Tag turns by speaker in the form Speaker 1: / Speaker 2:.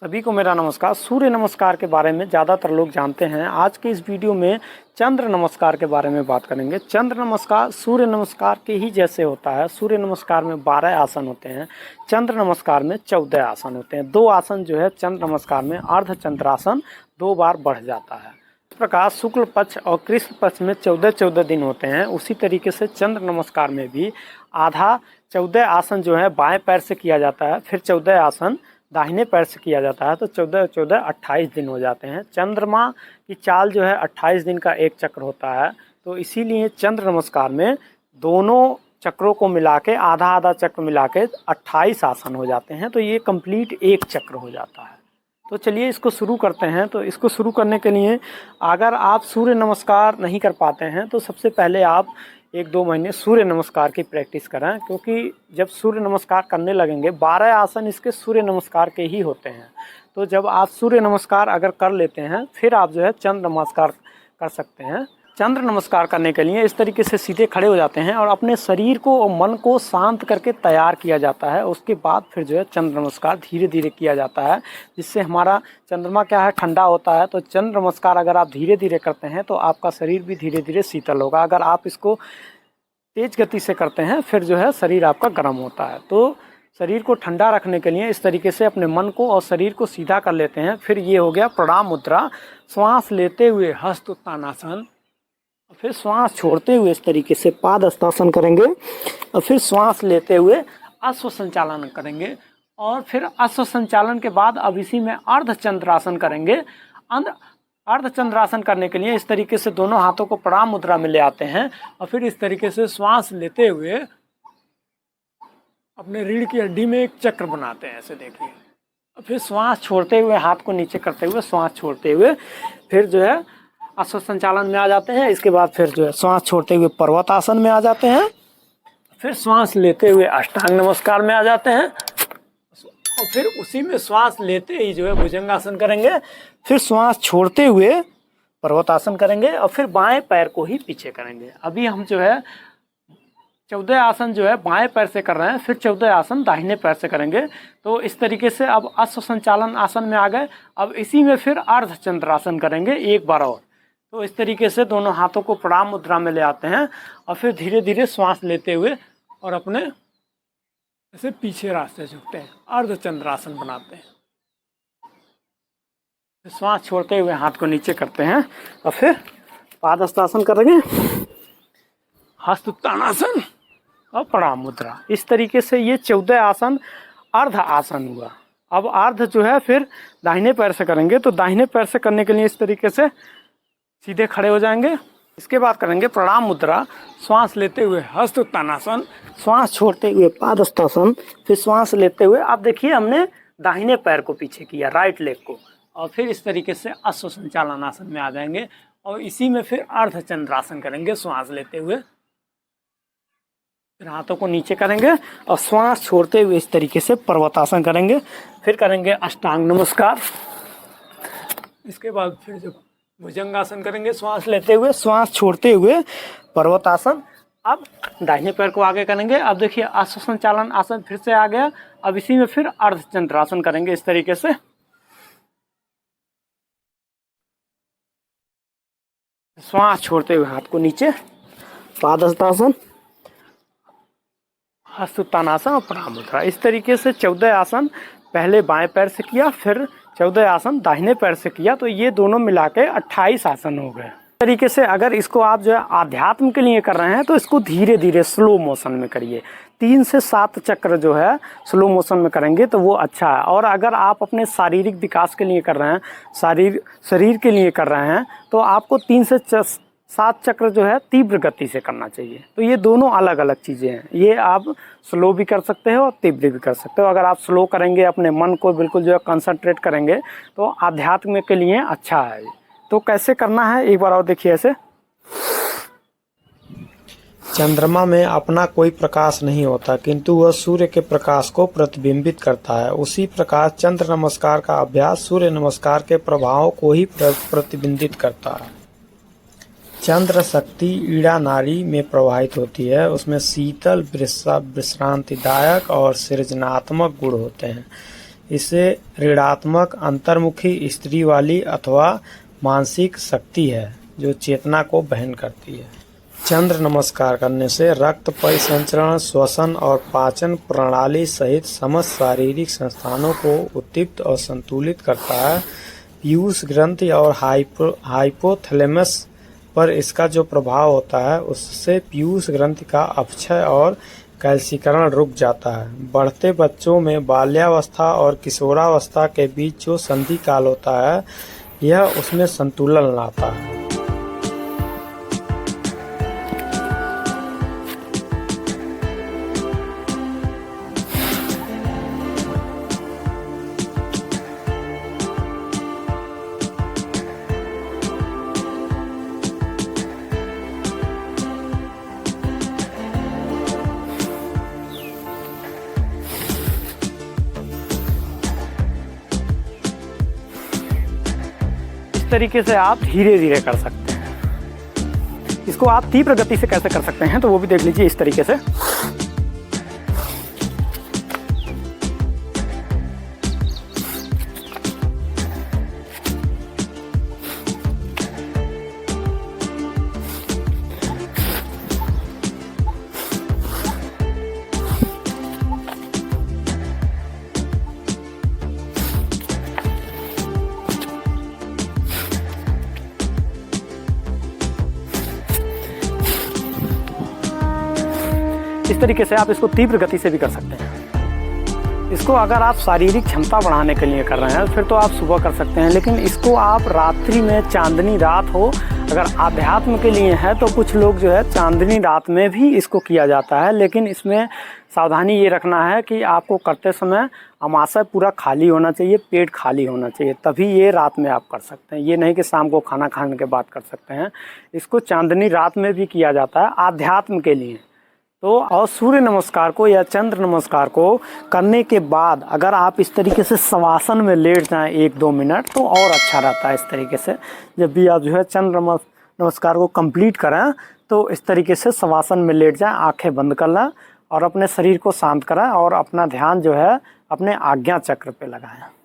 Speaker 1: सभी को मेरा नमस्कार। सूर्य नमस्कार के बारे में ज़्यादातर लोग जानते हैं। आज के इस वीडियो में चंद्र नमस्कार के बारे में बात करेंगे। चंद्र नमस्कार सूर्य नमस्कार के ही जैसे होता है। सूर्य नमस्कार में 12 आसन होते हैं, चंद्र नमस्कार में 14 आसन होते हैं। 2 आसन जो है चंद्र नमस्कार में अर्ध चंद्रासन 2 बार बढ़ जाता है। इस प्रकार शुक्ल पक्ष और कृष्ण पक्ष में 14-14 दिन होते हैं। उसी तरीके से चंद्र नमस्कार में भी आधा 14 आसन जो है बाएँ पैर से किया जाता है, फिर 14 आसन दाहिने पैर से किया जाता है, तो 14-14 28 दिन हो जाते हैं। चंद्रमा की चाल जो है 28 दिन का एक चक्र होता है, तो इसीलिए चंद्र नमस्कार में दोनों चक्रों को मिला के आधा आधा चक्र मिला के 28 आसन हो जाते हैं, तो ये कंप्लीट एक चक्र हो जाता है। तो चलिए इसको शुरू करते हैं। तो इसको शुरू करने के लिए अगर आप सूर्य नमस्कार नहीं कर पाते हैं तो सबसे पहले आप 1-2 महीने सूर्य नमस्कार की प्रैक्टिस करें, क्योंकि जब सूर्य नमस्कार करने लगेंगे 12 आसन इसके सूर्य नमस्कार के ही होते हैं। तो जब आप सूर्य नमस्कार अगर कर लेते हैं फिर आप जो है चंद्र नमस्कार कर सकते हैं। चंद्र नमस्कार करने के लिए इस तरीके से सीधे खड़े हो जाते हैं और अपने शरीर को और मन को शांत करके तैयार किया जाता है। उसके बाद फिर जो है चंद्र नमस्कार धीरे धीरे किया जाता है, जिससे हमारा चंद्रमा क्या है ठंडा होता है। तो चंद्र नमस्कार अगर आप धीरे धीरे करते हैं तो आपका शरीर भी धीरे धीरे शीतल होगा। अगर आप इसको तेज गति से करते हैं फिर जो है शरीर आपका गर्म होता है। तो शरीर को ठंडा रखने के लिए इस तरीके से अपने मन को और शरीर को सीधा कर लेते हैं। फिर ये हो गया प्रणाम मुद्रा। श्वास लेते हुए हस्त उत्तानासन, फिर श्वास छोड़ते हुए इस तरीके से पाद हस्तासन करेंगे, और फिर श्वास लेते हुए अश्व संचालन करेंगे, और फिर अश्व संचालन के बाद अब इसी में अर्धचंद्रासन करेंगे। अर्धचंद्रासन करने के लिए इस तरीके से दोनों हाथों को प्रणाम मुद्रा में ले आते हैं, और फिर इस तरीके से श्वास लेते हुए अपने रीढ़ की हड्डी में एक चक्र बनाते हैं, ऐसे देखिए। और फिर श्वास छोड़ते हुए हाथ को नीचे करते हुए श्वास छोड़ते हुए फिर जो है अश्व संचालन में आ जाते हैं। इसके बाद फिर जो है श्वास छोड़ते हुए पर्वतासन में आ जाते हैं, फिर श्वास लेते हुए अष्टांग नमस्कार में आ जाते हैं, और फिर उसी में श्वास लेते ही जो है भुजंगासन करेंगे, फिर श्वास छोड़ते हुए पर्वतासन करेंगे, और फिर बाएं पैर को ही पीछे करेंगे। अभी हम जो है 14 आसन जो है बाएं पैर से कर रहे हैं, फिर 14 आसन दाहिने पैर से करेंगे। तो इस तरीके से अब अश्व संचालन आसन में आ गए। अब इसी में फिर अर्धचंद्रासन करेंगे एक बार और। तो इस तरीके से दोनों हाथों को प्रणाम मुद्रा में ले आते हैं, और फिर धीरे धीरे श्वास लेते हुए और अपने ऐसे पीछे रास्ते झुकते हैं, अर्धचंद्रासन बनाते हैं। श्वास छोड़ते हुए हाथ को नीचे करते हैं, और फिर पाद हस्तासन करेंगे, हस्त उत्तानासन और प्रणाम मुद्रा। इस तरीके से ये 14 आसन अर्ध आसन हुआ। अब अर्ध जो है फिर दाहिने पैर से करेंगे। तो दाहिने पैर से करने के लिए इस तरीके से सीधे खड़े हो जाएंगे। इसके बाद करेंगे प्रणाम मुद्रा। श्वास लेते हुए हस्त उत्तानासन, श्वास छोड़ते हुए पाद हस्तासन, फिर श्वास लेते हुए आप देखिए हमने दाहिने पैर को पीछे किया, राइट लेग को, और फिर इस तरीके से अश्व संचालन आसन में आ जाएंगे, और इसी में फिर अर्धचंद्रासन करेंगे। श्वास लेते हुए फिर हाथों को नीचे करेंगे और श्वास छोड़ते हुए इस तरीके से पर्वतासन करेंगे। फिर करेंगे अष्टांग नमस्कार। इसके बाद फिर जो भुजंगासन करेंगे, श्वास लेते हुए श्वास छोड़ते हुए पर्वतासन। अब दाहिने पैर को आगे करेंगे। अब देखिए अश्व संचालन आसन फिर से आ गया। अब इसी में फिर अर्धचंद्रासन करेंगे इस तरीके से। श्वास छोड़ते हुए हाथ को नीचे, पाद हस्तासन, हस्त उत्तानासन और प्रणाम मुद्रा। इस तरीके से 14 आसन पहले बाएं पैर से किया, फिर 14 आसन दाहिने पैर से किया, तो ये दोनों मिला के 28 आसन हो गए। इस तरीके से अगर इसको आप जो है आध्यात्म के लिए कर रहे हैं तो इसको धीरे धीरे स्लो मोशन में करिए। 3 से 7 चक्र जो है स्लो मोशन में करेंगे तो वो अच्छा है। और अगर आप अपने शारीरिक विकास के लिए कर रहे हैं, शरीर के लिए कर रहे हैं, तो आपको 3 से 7 चक्र जो है तीव्र गति से करना चाहिए। तो ये दोनों अलग अलग चीज़ें हैं। ये आप स्लो भी कर सकते हो और तीव्र भी कर सकते हो। अगर आप स्लो करेंगे, अपने मन को बिल्कुल जो है कंसंट्रेट करेंगे, तो आध्यात्म के लिए अच्छा है। तो कैसे करना है एक बार और देखिए। ऐसे
Speaker 2: चंद्रमा में अपना कोई प्रकाश नहीं होता, किंतु वह सूर्य के प्रकाश को प्रतिबिंबित करता है। उसी प्रकार चंद्र नमस्कार का अभ्यास सूर्य नमस्कार के प्रभाव को ही प्रतिबिंबित करता है। चंद्र शक्ति ईड़ा नाड़ी में प्रवाहित होती है। उसमें शीतल, विश्रांतिदायक और सृजनात्मक गुण होते हैं। इसे ऋणात्मक, अंतर्मुखी, स्त्री वाली अथवा मानसिक शक्ति है जो चेतना को वहन करती है। चंद्र नमस्कार करने से रक्त परिसंचरण, श्वसन और पाचन प्रणाली सहित समस्त शारीरिक संस्थानों को उत्दीप्त और संतुलित करता है। पीयूष ग्रंथि और हाइपोथैलेमस पर इसका जो प्रभाव होता है उससे पीयूष ग्रंथि का अपक्षय और कैल्सीकरण रुक जाता है। बढ़ते बच्चों में बाल्यावस्था और किशोरावस्था के बीच जो संधि काल होता है यह उसमें संतुलन लाता है।
Speaker 1: इस तरीके से आप धीरे धीरे कर सकते हैं। इसको आप तीव्र गति से कैसे कर सकते हैं तो वो भी देख लीजिए इस तरीके से। इस तरीके से आप इसको तीव्र गति से भी कर सकते हैं। इसको अगर आप शारीरिक क्षमता बढ़ाने के लिए कर रहे हैं फिर तो आप सुबह कर सकते हैं, लेकिन इसको आप रात्रि में, चांदनी रात हो, अगर आध्यात्म के लिए है तो कुछ लोग जो है चांदनी रात में भी इसको किया जाता है। लेकिन इसमें सावधानी ये रखना है कि आपको करते समय अमाशय पूरा खाली होना चाहिए, पेट खाली होना चाहिए, तभी ये रात में आप कर सकते हैं। ये नहीं कि शाम को खाना खाने के बाद कर सकते हैं। इसको चांदनी रात में भी किया जाता है आध्यात्म के लिए। तो और सूर्य नमस्कार को या चंद्र नमस्कार को करने के बाद अगर आप इस तरीके से शवासन में लेट जाएं 1-2 मिनट तो और अच्छा रहता है। इस तरीके से जब भी आप जो है चंद्र नमस्कार को कंप्लीट करें तो इस तरीके से शवासन में लेट जाएं, आंखें बंद कर लें और अपने शरीर को शांत करें और अपना ध्यान जो है अपने आज्ञा चक्र पे लगाएं।